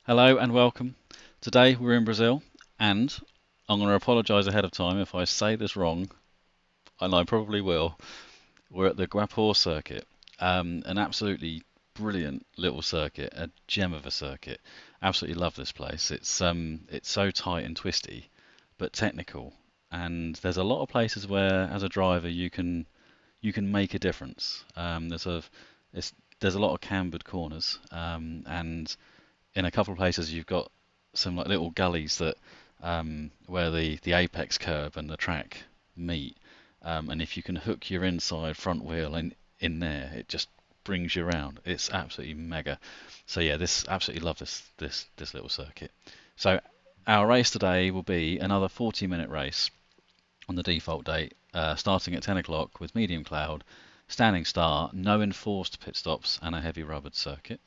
Hello and welcome. Today we're in Brazil, and I'm going to apologise ahead of time if I say this wrong, and I probably will. We're at the Guapore circuit, an absolutely brilliant little circuit, a gem of a circuit. Absolutely love this place. It's so tight and twisty, but technical, and there's a lot of places where, as a driver, you can make a difference. There's a lot of cambered corners, and in a couple of places you've got some like little gullies that where the apex curve and the track meet, and if you can hook your inside front wheel in there, it just brings you around. It's absolutely mega. So yeah, this absolutely love this little circuit. So our race today will be another 40-minute race on the default date, starting at 10 o'clock with medium cloud, standing start, no enforced pit stops, and a heavy rubbered circuit.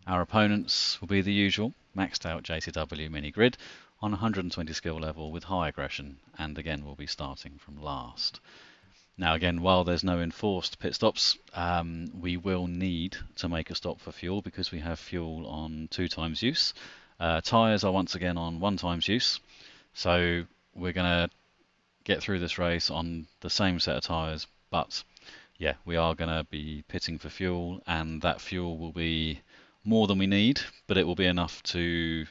Our opponents will be the usual, maxed out JCW Mini Grid on 120 skill level with high aggression, and again we'll be starting from last. Now again, while there's no enforced pit stops, we will need to make a stop for fuel because we have fuel on 2 times use. Tyres are once again on 1 times use, so we're going to get through this race on the same set of tyres, but yeah, we are going to be pitting for fuel, and that fuel will be more than we need, but it will be enough to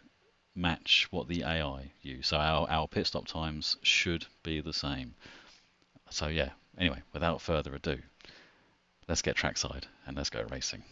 match what the AI use. So our pit stop times should be the same. So yeah, anyway, without further ado, let's get trackside and let's go racing.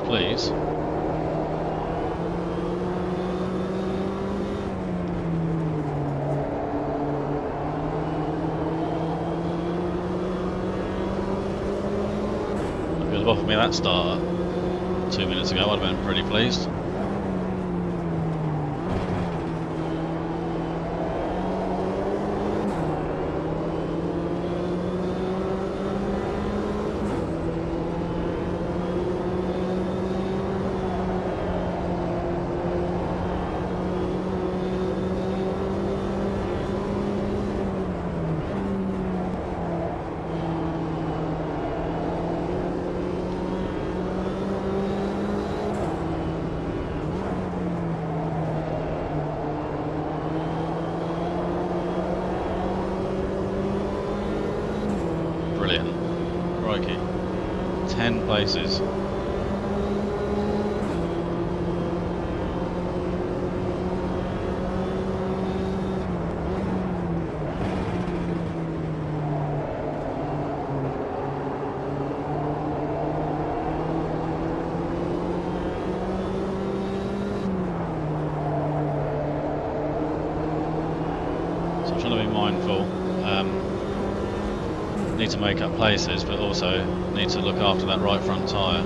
Please. If you'd have offered me that start 2 minutes ago, I'd have been pretty pleased. Brilliant. Crikey. 10 places. So I'm trying to be mindful. Need to make up places, but also need to look after that right front tyre.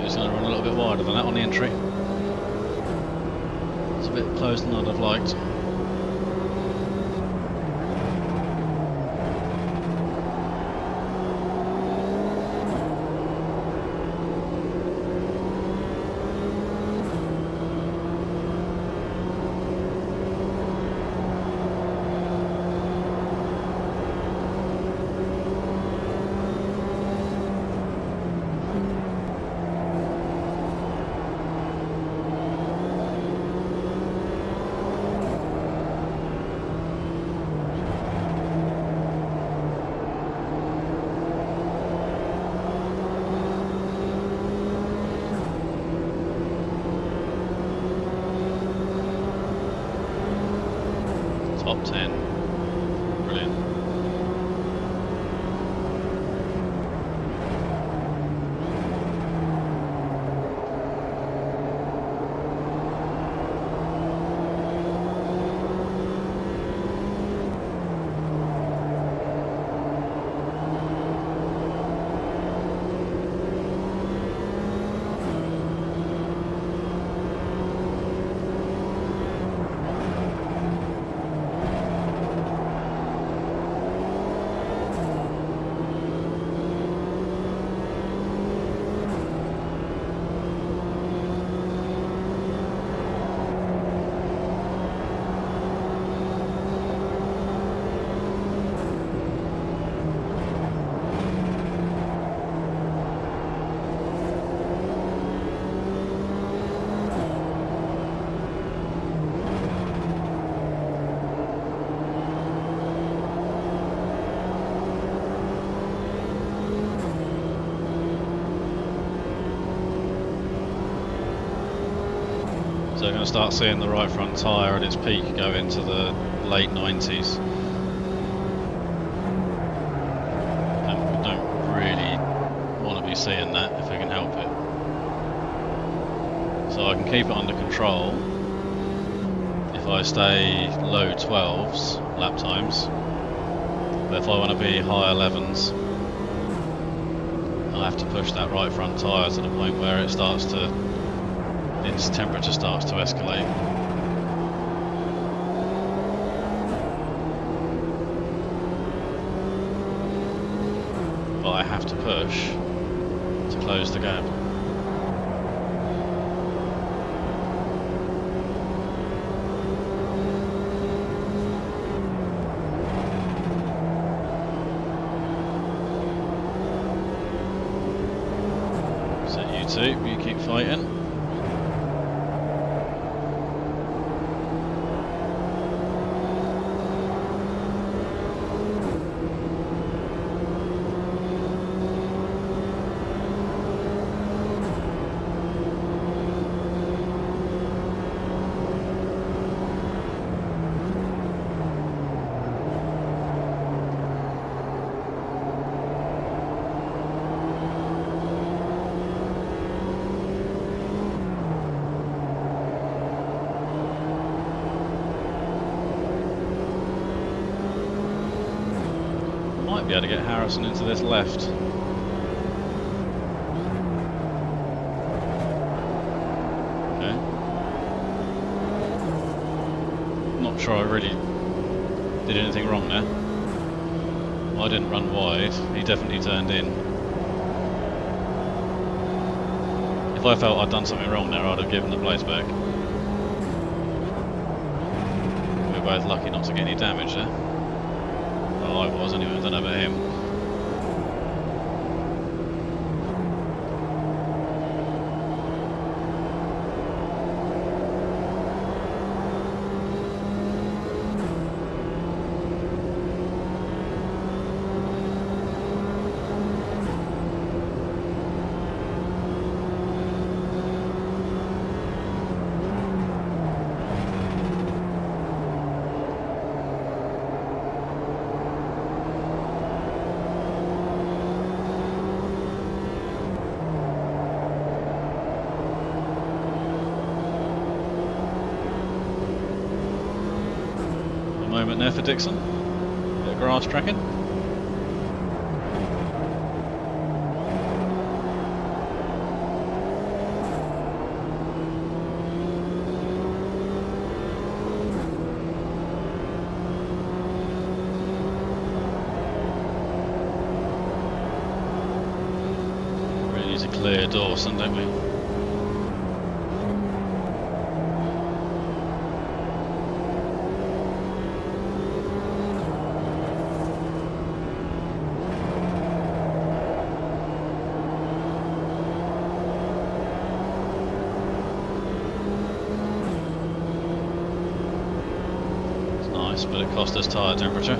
It's going to run a little bit wider than that on the entry. It's a bit closer than I'd have liked. Top 10. Brilliant. So we're going to start seeing the right front tyre at its peak go into the late 90s. And we don't really want to be seeing that if we can help it. So I can keep it under control if I stay low 12s lap times. But if I want to be high 11s, I have to push that right front tyre to the point where it starts to, its temperature starts to escalate. But I have to push to close the gap. So you two, you keep fighting. Might be able to get Harrison into this left. Okay. Not sure I really did anything wrong there. I didn't run wide, he definitely turned in. If I felt I'd done something wrong there, I'd have given the place back. We were both lucky not to get any damage there. Well, I was anyway, I don't know about him. Moment there for Dixon. Bit of grass tracking. Really need to clear Dawson, don't we? But it cost us tyre temperature.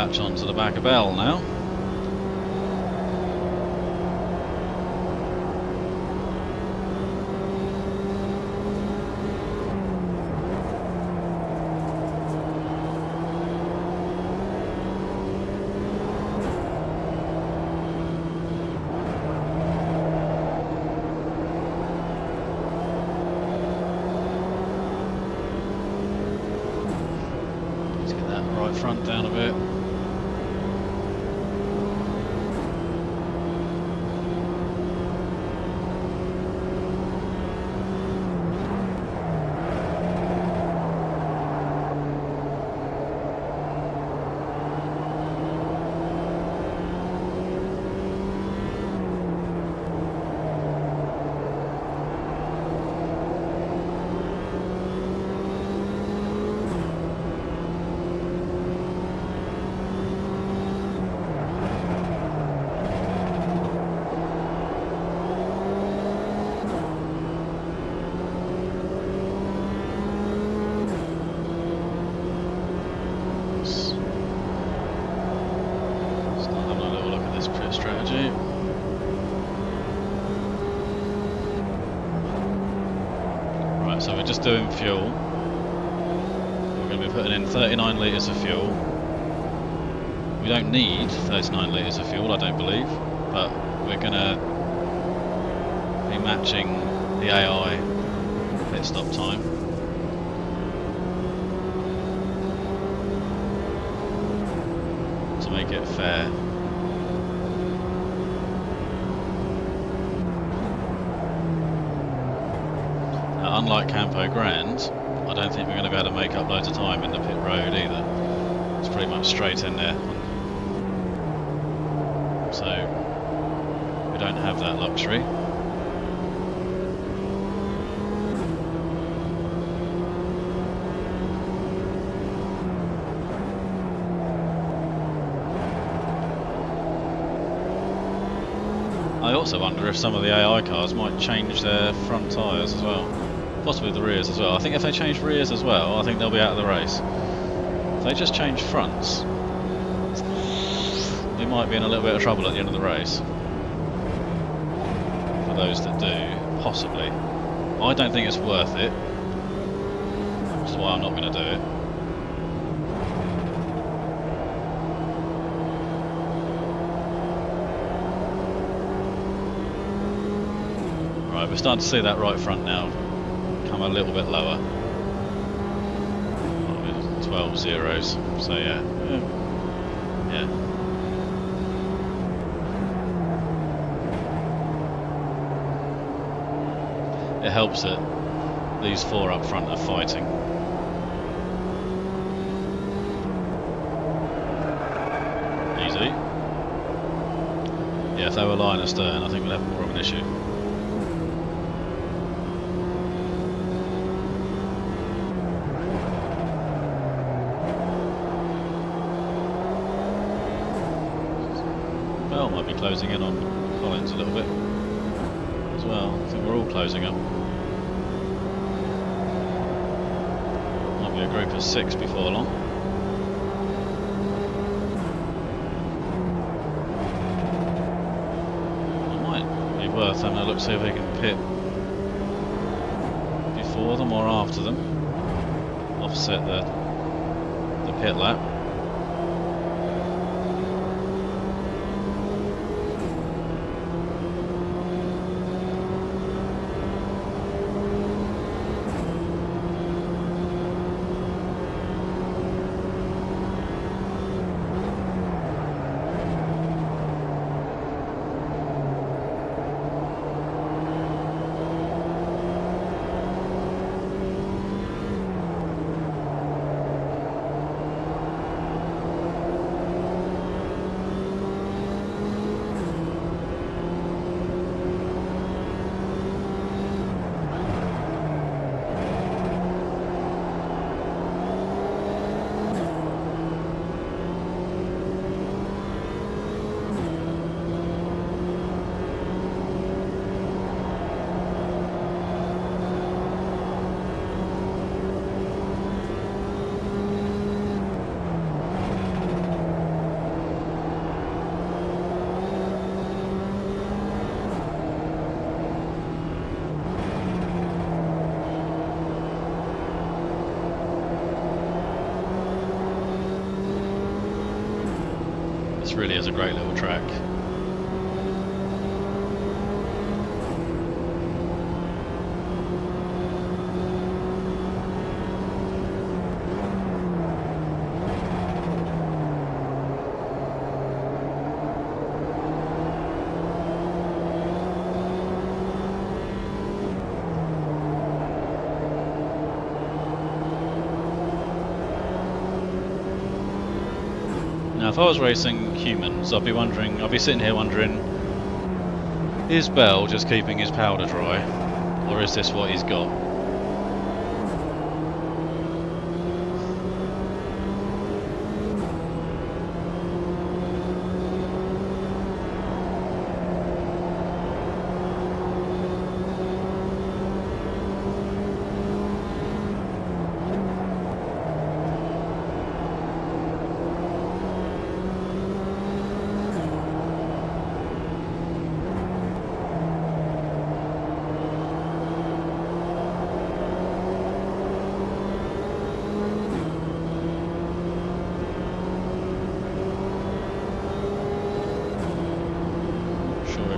latch onto the back of Bell now. Front down a bit. So we're just doing fuel. We're going to be putting in 39 litres of fuel. We don't need 39 litres of fuel, I don't believe, but we're going to be matching the AI pit stop time. To make it fair. Unlike Campo Grand, I don't think we're going to be able to make up loads of time in the pit road either. It's pretty much straight in there. So, we don't have that luxury. I also wonder if some of the AI cars might change their front tyres as well. Possibly the rears as well. I think if they change rears as well, I think they'll be out of the race. If they just change fronts, we might be in a little bit of trouble at the end of the race. For those that do, possibly. I don't think it's worth it. That's why I'm not going to do it. Right, we're starting to see that right front now come a little bit lower. 12 zeros, so yeah. It helps that these four up front are fighting. Easy. Yeah, if they were lying astern, I think we'd have more of an issue. Bell might be closing in on Collins a little bit as well. I think we're all closing up. Might be a group of 6 before long. It might be worth having a look, see if we can pit before them or after them. Offset the pit lap. really is a great little track. Now, if I was racing humans, I'd be sitting here wondering, is Bell just keeping his powder dry, or is this what he's got?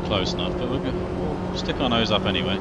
Close enough, but we'll stick our nose up anyway.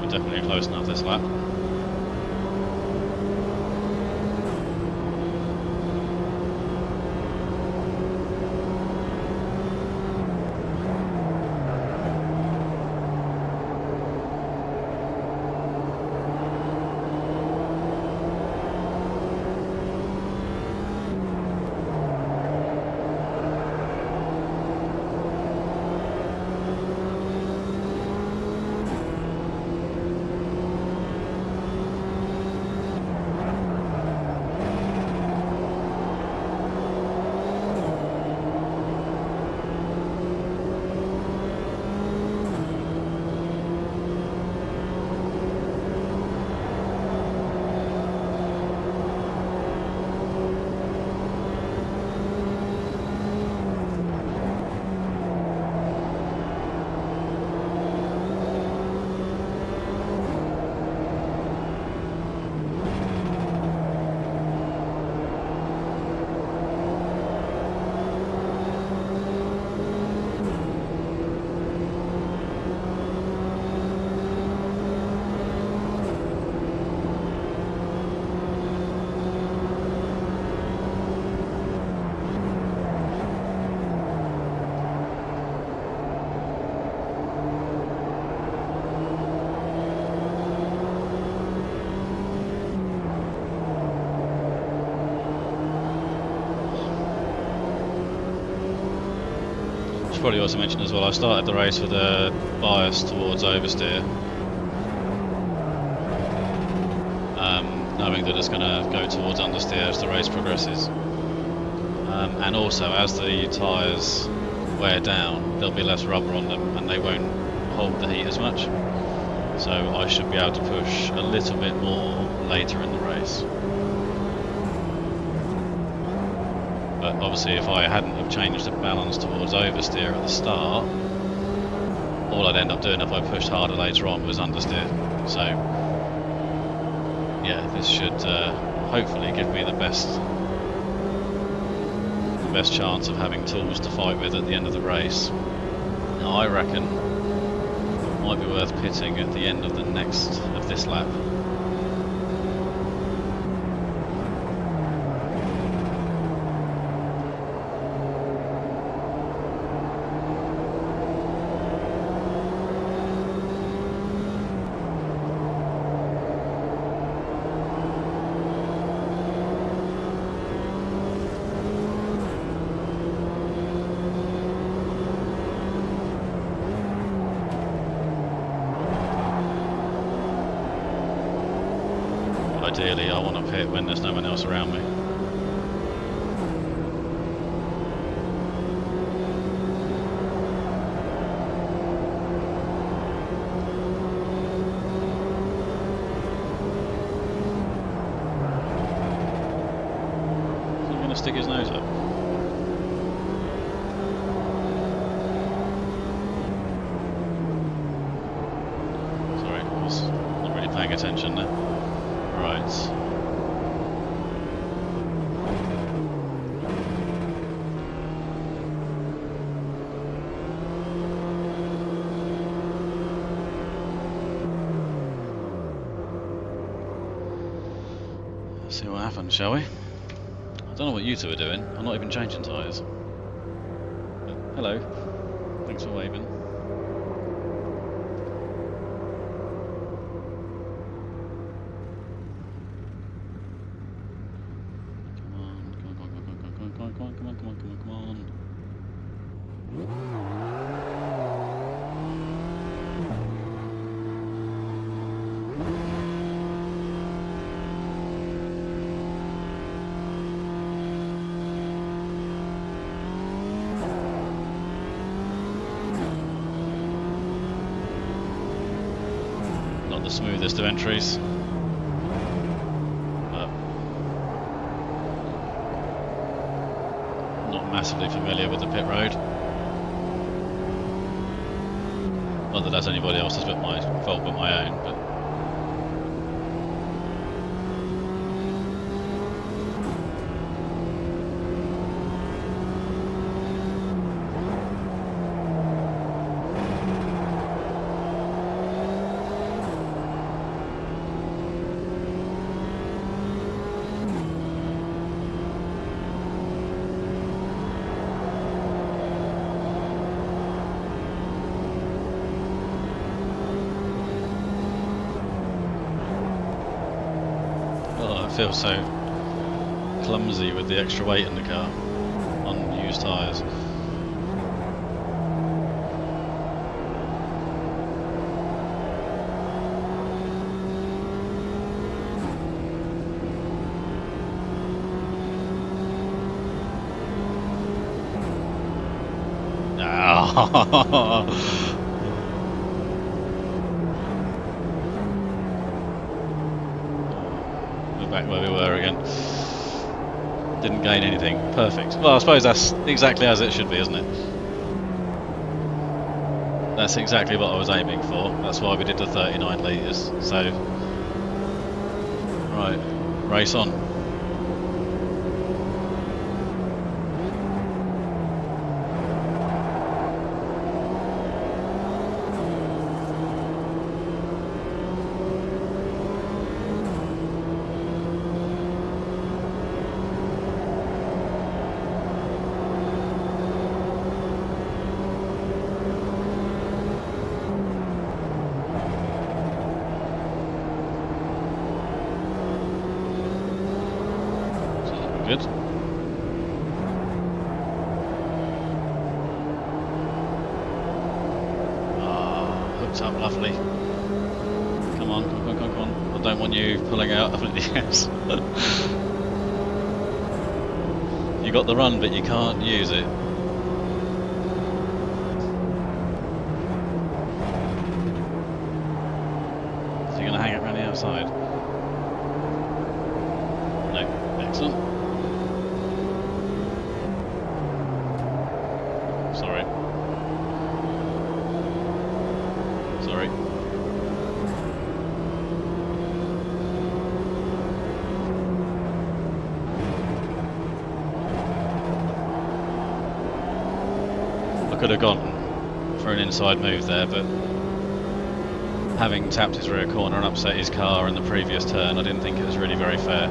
Definitely close enough this lap. Should probably also mention as well, I started the race with a bias towards oversteer, knowing that it's going to go towards understeer as the race progresses. And also, as the tyres wear down, there'll be less rubber on them and they won't hold the heat as much. So I should be able to push a little bit more later in the race. But obviously if I hadn't have changed the balance towards oversteer at the start, all I'd end up doing if I pushed harder later on was understeer. So yeah, this should hopefully give me the best chance of having tools to fight with at the end of the race. Now I reckon it might be worth pitting at the end of this lap. Ideally, I want to pit when there's no one else around me. Is he going to stick his nose up? Sorry, I was not really paying attention there. Right. See what happens, shall we? I don't know what you two are doing. I'm not even changing tyres. Hello. Thanks for waving. Come on. Not the smoothest of entries. Not massively familiar with the pit road. Not that that's anybody else's but my fault but my own, but I feel so clumsy with the extra weight in the car on used tyres. Back where we were again. Didn't gain anything. Perfect. Well, I suppose that's exactly as it should be, isn't it? That's exactly what I was aiming for. That's why we did the 39 litres. So, right, race on. Good. Hooked up lovely. Come on, come on. I don't want you pulling out of anything else. You got the run, but you can't use it. So you're going to hang it around the outside? No. Excellent. Sorry. I could have gone for an inside move there, but having tapped his rear corner and upset his car in the previous turn, I didn't think it was really very fair.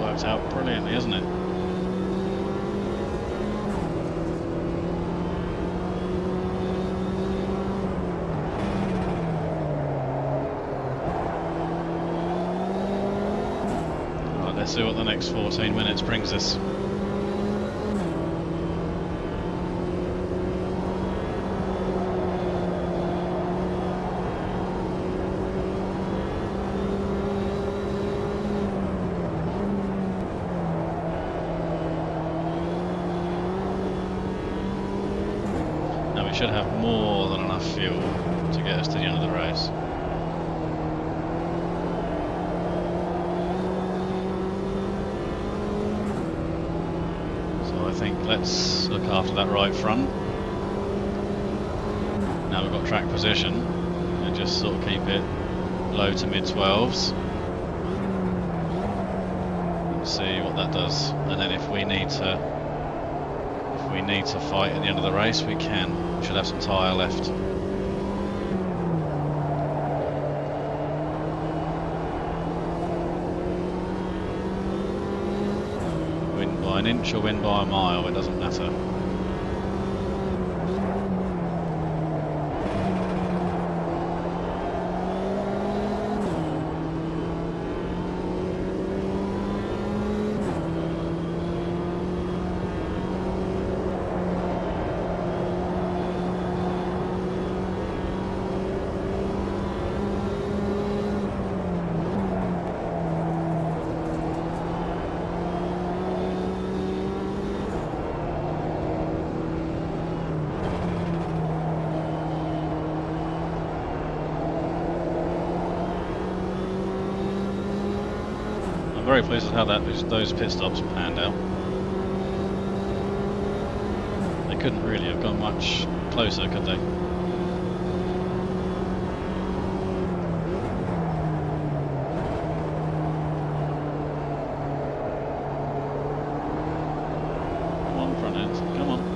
worked out brilliantly, hasn't it? Right, let's see what the next 14 minutes brings us. Should have more than enough fuel to get us to the end of the race. So I think let's look after that right front. Now we've got track position and just sort of keep it low to mid 12s and see what that does, and then if we need to fight at the end of the race, we can. We should have some tyre left. Win by an inch or win by a mile, it doesn't matter. I'm very pleased with how those pit stops panned out. They couldn't really have gone much closer, could they? Come on, front end, come on.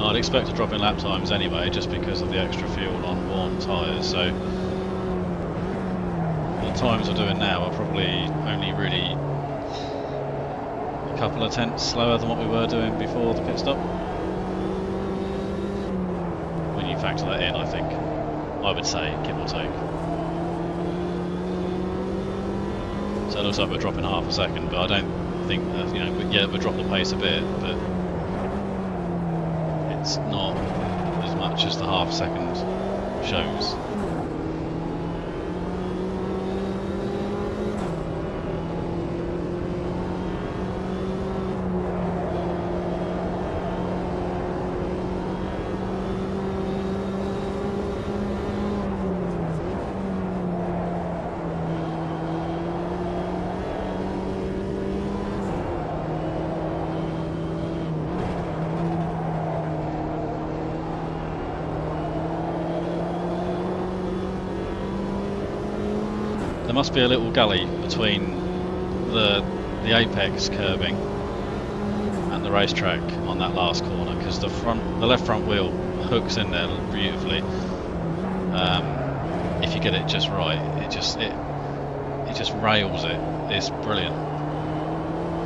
I'd expect a drop in lap times anyway, just because of the extra fuel on worn tyres, so the times we're doing now are probably only really a couple of tenths slower than what we were doing before the pit stop. When you factor that in, I think, I would say, give or take. So it looks like we're dropping half a second, but I don't think that, you know, yeah, we'll drop the pace a bit, but it's not as much as the half second shows. There must be a little gully between the apex curbing and the racetrack on that last corner, because the left front wheel hooks in there beautifully. If you get it just right, it just rails it. It's brilliant.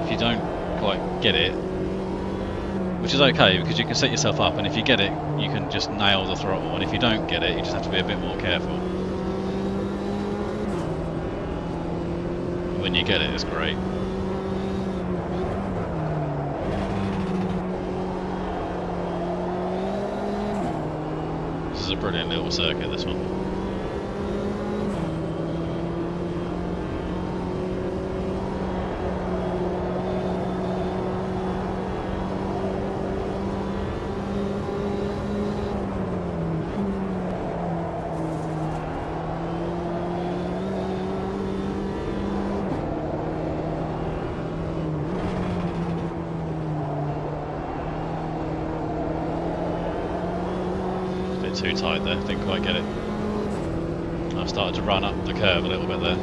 If you don't quite get it, which is okay because you can set yourself up, and if you get it, you can just nail the throttle, and if you don't get it, you just have to be a bit more careful. When you get it, it's great. is a brilliant little circuit, this one. Too tight there, didn't quite get it. I've started to run up the curve a little bit there.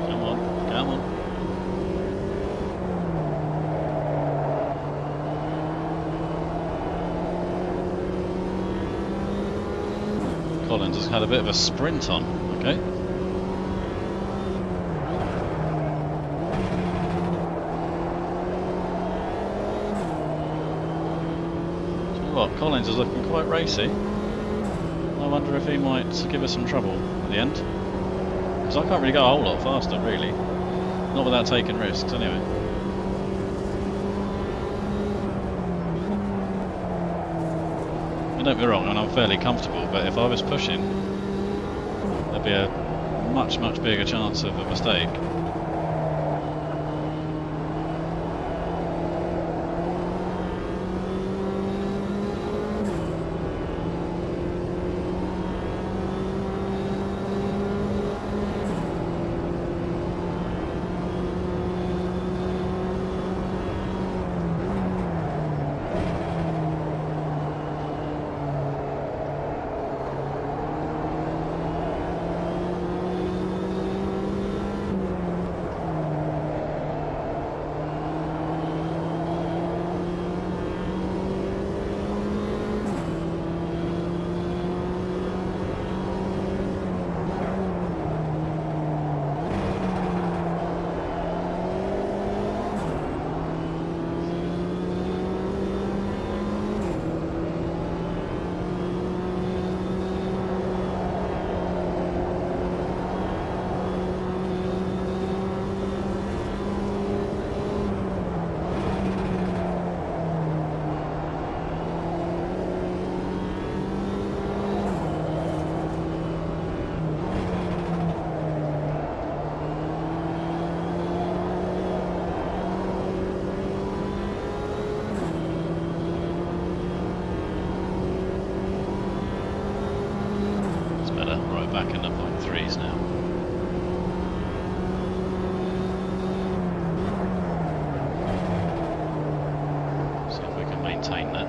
Come on, come on. Collins has had a bit of a sprint on, okay. So what, Collins is looking quite racy. I wonder if he might give us some trouble at the end. Because I can't really go a whole lot faster, really. Not without taking risks, anyway. Don't be wrong, and I'm fairly comfortable, but if I was pushing, there'd be a much bigger chance of a mistake. Back in the 0.3s now. See if we can maintain that.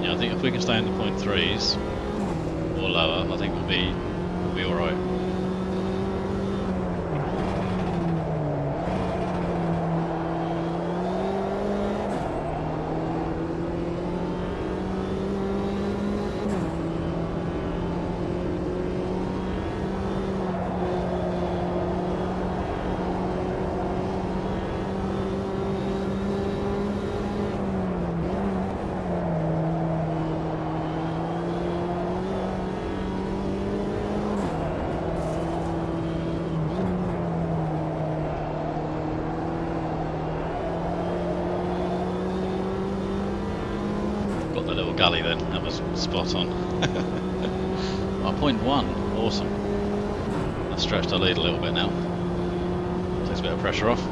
Yeah, I think if we can stay in the 0.3s or lower, I think we'll be all right. The little gully then, that was spot on. Oh, 0.1, awesome. That stretched our lead a little bit now. Takes a bit of pressure off.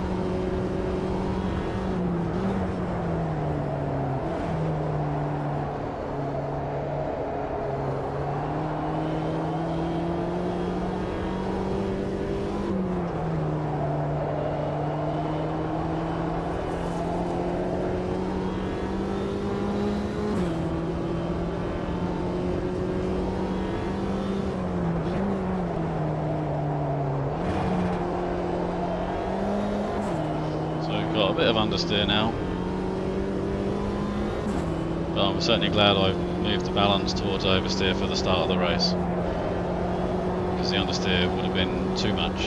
Got a bit of understeer now, but I'm certainly glad I've moved the balance towards oversteer for the start of the race. because the understeer would have been too much.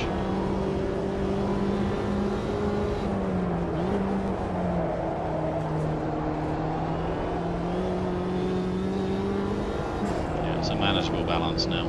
Yeah, it's a manageable balance now.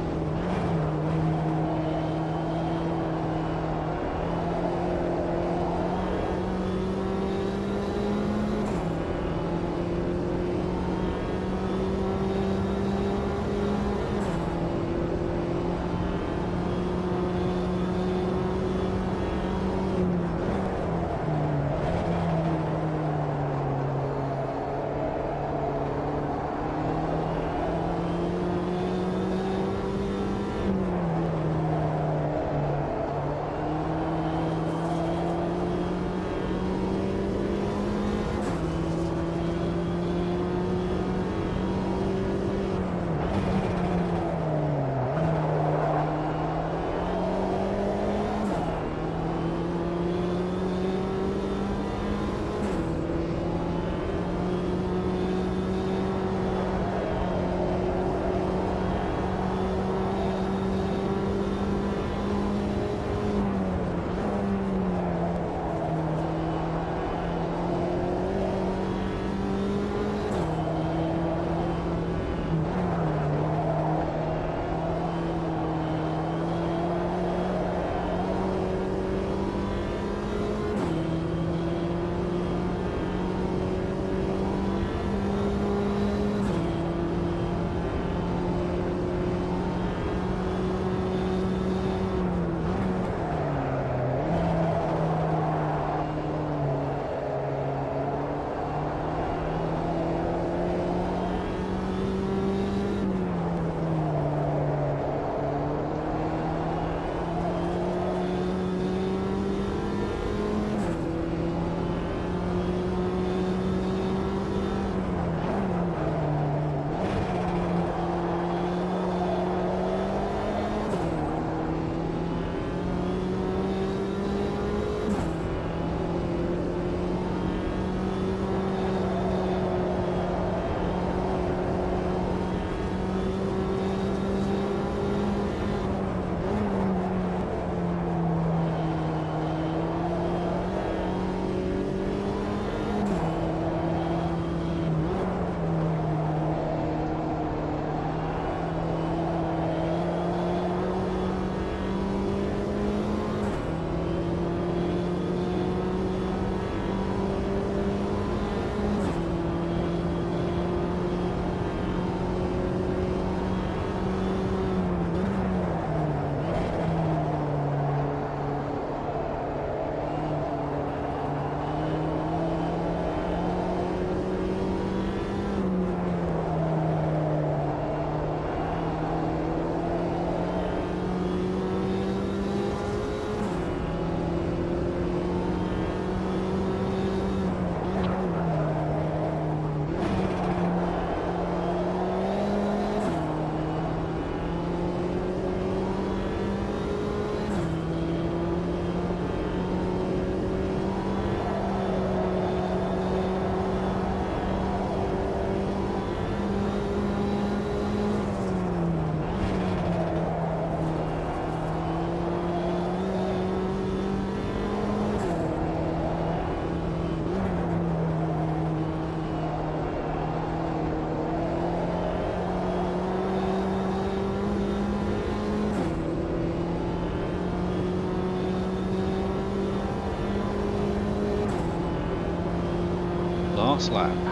Last lap.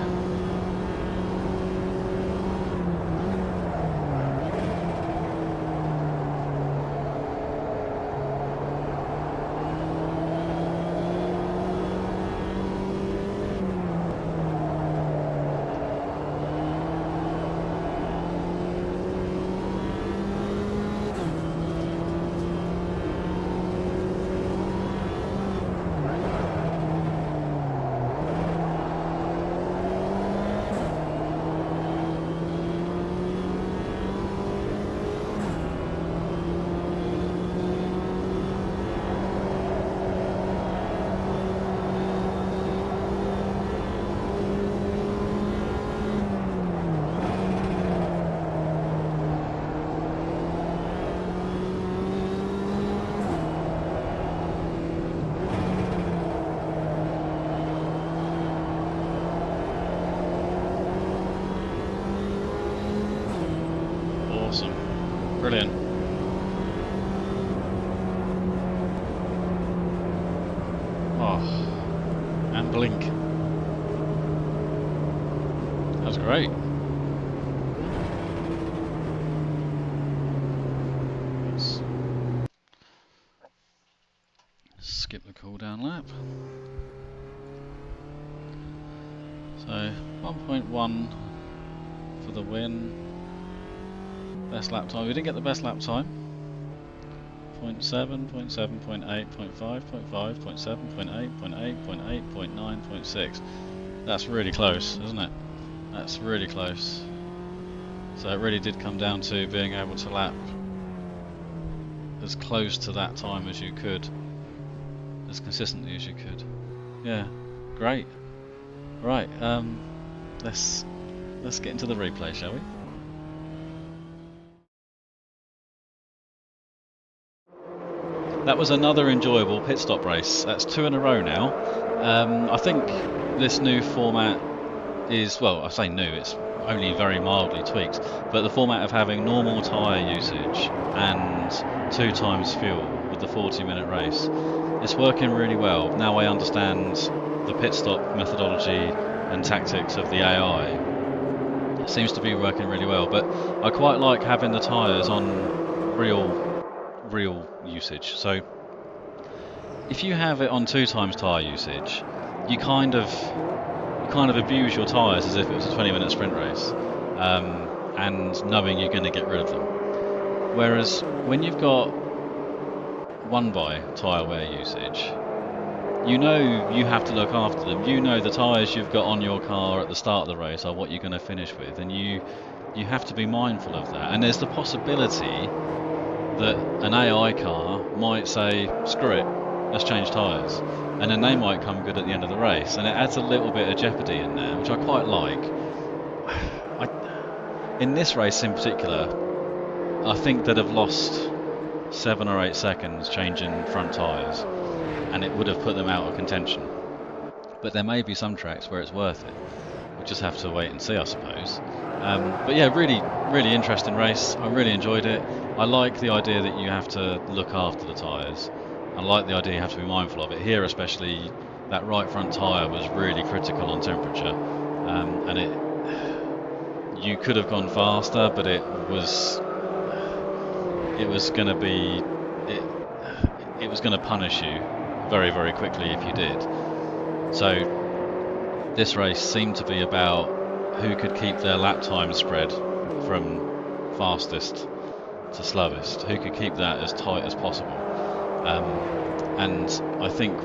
Awesome. Brilliant. Oh, and blink. That was great. Let's skip the cool down lap. So 1.1 for the win. Best lap time. We didn't get the best lap time. 0.7, 0.7, 0.8, 0.5, 0.5, 0.7, 0.8, 0.8, 0.8, 0.9, 0.6. That's really close, isn't it? That's really close. So it really did come down to being able to lap as close to that time as you could, as consistently as you could. Yeah, great. Right, let's get into the replay, shall we? That was another enjoyable pit stop race. That's 2 in a row now. I think this new format is, well, I say new, it's only very mildly tweaked, but the format of having normal tyre usage and 2 times fuel with the 40-minute race, it's working really well. Now I understand the pit stop methodology and tactics of the AI. It seems to be working really well, but I quite like having the tyres on real usage. So if you have it on 2 times tyre usage, you kind of abuse your tyres as if it was a 20-minute sprint race, and knowing you're going to get rid of them. Whereas when you've got 1 by tyre wear usage, you know you have to look after them. You know the tyres you've got on your car at the start of the race are what you're going to finish with, and you have to be mindful of that. And there's the possibility that an AI car might say, screw it, let's change tyres, and then they might come good at the end of the race, and it adds a little bit of jeopardy in there, which I quite like. In this race in particular, I think they'd have lost 7 or 8 seconds changing front tyres, and it would have put them out of contention. But there may be some tracks where it's worth it. We'll just have to wait and see, I suppose. But yeah, really interesting race. I really enjoyed it. I like the idea that you have to look after the tyres. I like the idea you have to be mindful of it. Here especially, that right front tyre was really critical on temperature, and you could have gone faster, but it was going to be it was going to punish you very, very quickly if you did. So this race seemed to be about who could keep their lap time spread from fastest to slowest, who could keep that as tight as possible. And I think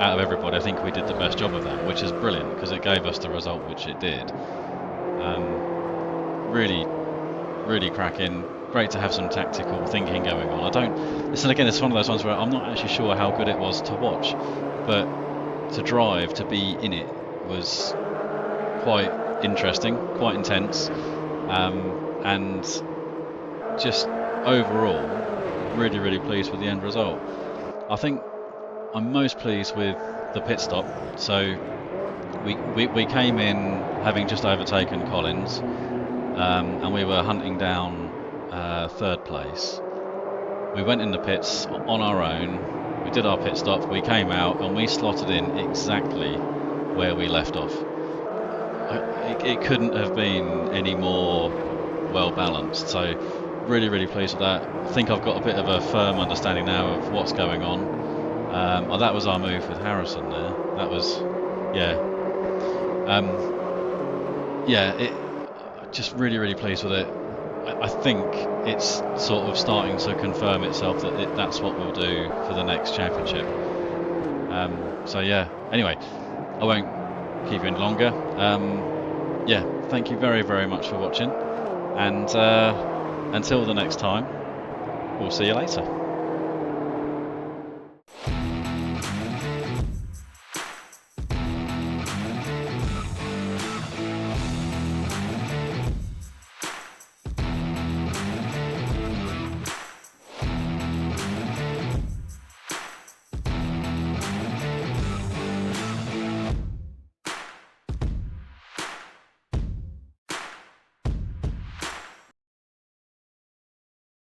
out of everybody, I think we did the best job of that, which is brilliant because it gave us the result which it did. Really cracking. Great to have some tactical thinking going on. It's one of those ones where I'm not actually sure how good it was to watch, but to drive, to be in it, was quite interesting, quite intense, and just overall really pleased with the end result. I think I'm most pleased with the pit stop. So we came in having just overtaken Collins, and we were hunting down 3rd place. We went in the pits on our own, we did our pit stop, we came out and we slotted in exactly where we left off. It couldn't have been any more well balanced, so really pleased with that. I think I've got a bit of a firm understanding now of what's going on. That was our move with Harrison there. That was, just really pleased with it. I think it's sort of starting to confirm itself that that's what we'll do for the next championship. So yeah, anyway, I won't keep you any longer. Thank you very much for watching, and until the next time, we'll see you later.